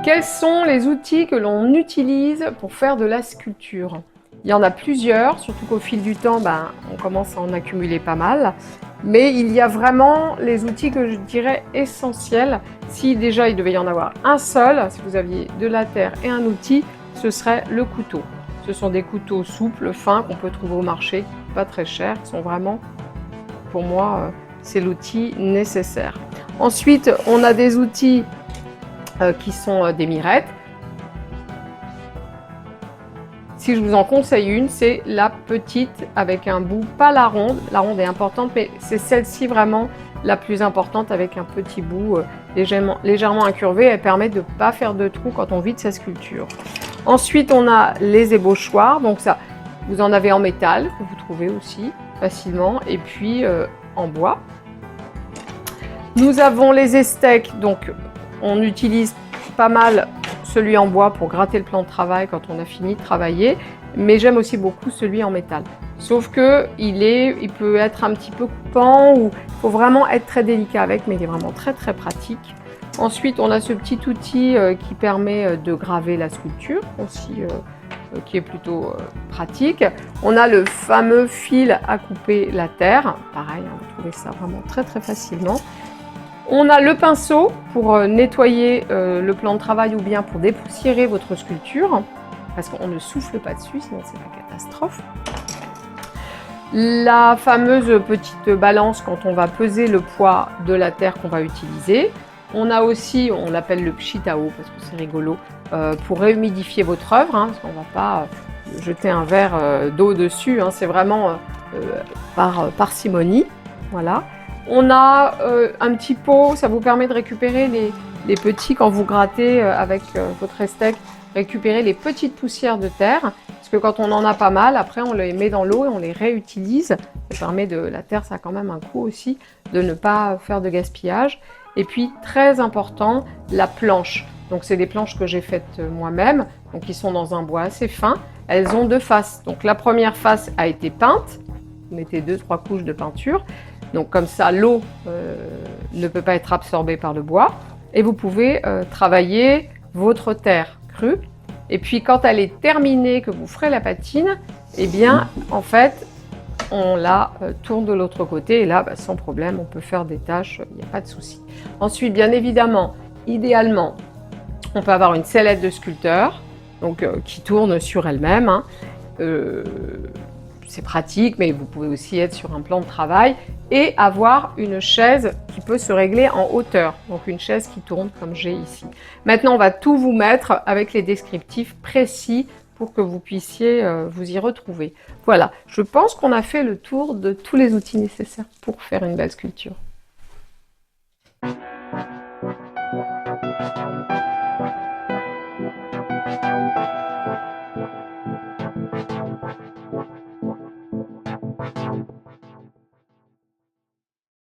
Quels sont les outils que l'on utilise pour faire de la sculpture? Il y en a plusieurs, surtout qu'au fil du temps, on commence à en accumuler pas mal. Mais il y a vraiment les outils que je dirais essentiels. Si déjà il devait y en avoir un seul, si vous aviez de la terre et un outil, ce serait le couteau. Ce sont des couteaux souples, fins, qu'on peut trouver au marché, pas très chers, qui sont vraiment, pour moi, c'est l'outil nécessaire. Ensuite, on a des outils qui sont des mirettes. Si je vous en conseille une, c'est la petite avec un bout, pas la ronde. La ronde est importante, mais c'est celle-ci vraiment la plus importante avec un petit bout légèrement incurvé. Elle permet de ne pas faire de trous quand on vide sa sculpture. Ensuite, on a les ébauchoirs. Donc ça, vous en avez en métal, que vous trouvez aussi facilement, et puis en bois. Nous avons les estecs, donc on utilise pas mal celui en bois pour gratter le plan de travail quand on a fini de travailler, mais j'aime aussi beaucoup celui en métal. Sauf que il peut être un petit peu coupant, ou il faut vraiment être très délicat avec, mais il est vraiment très très pratique. Ensuite, on a ce petit outil qui permet de graver la sculpture, aussi qui est plutôt pratique. On a le fameux fil à couper la terre, pareil, vous trouvez ça vraiment très très facilement. On a le pinceau pour nettoyer le plan de travail ou bien pour dépoussiérer votre sculpture, parce qu'on ne souffle pas dessus, sinon c'est la catastrophe. La fameuse petite balance quand on va peser le poids de la terre qu'on va utiliser. On a aussi, on l'appelle le pchitao parce que c'est rigolo, pour réhumidifier votre œuvre, parce qu'on ne va pas jeter un verre d'eau dessus, c'est vraiment par parcimonie. Voilà. On a un petit pot, ça vous permet de récupérer les petits, quand vous grattez avec votre estec, récupérer les petites poussières de terre, parce que quand on en a pas mal, après on les met dans l'eau et on les réutilise. Ça permet la terre, ça a quand même un coût aussi, de ne pas faire de gaspillage. Et puis très important, la planche. Donc c'est des planches que j'ai faites moi-même, donc qui sont dans un bois assez fin. Elles ont deux faces. Donc la première face a été peinte, vous mettez 2-3 couches de peinture. Donc comme ça, l'eau ne peut pas être absorbée par le bois. Et vous pouvez travailler votre terre crue. Et puis quand elle est terminée, que vous ferez la patine, eh bien en fait, on la tourne de l'autre côté. Et là, sans problème, on peut faire des tâches, il n'y a pas de souci. Ensuite, bien évidemment, idéalement, on peut avoir une sellette de sculpteur, donc qui tourne sur elle-même. C'est pratique, mais vous pouvez aussi être sur un plan de travail et avoir une chaise qui peut se régler en hauteur. Donc une chaise qui tourne comme j'ai ici. Maintenant, on va tout vous mettre avec les descriptifs précis pour que vous puissiez vous y retrouver. Voilà, je pense qu'on a fait le tour de tous les outils nécessaires pour faire une belle sculpture.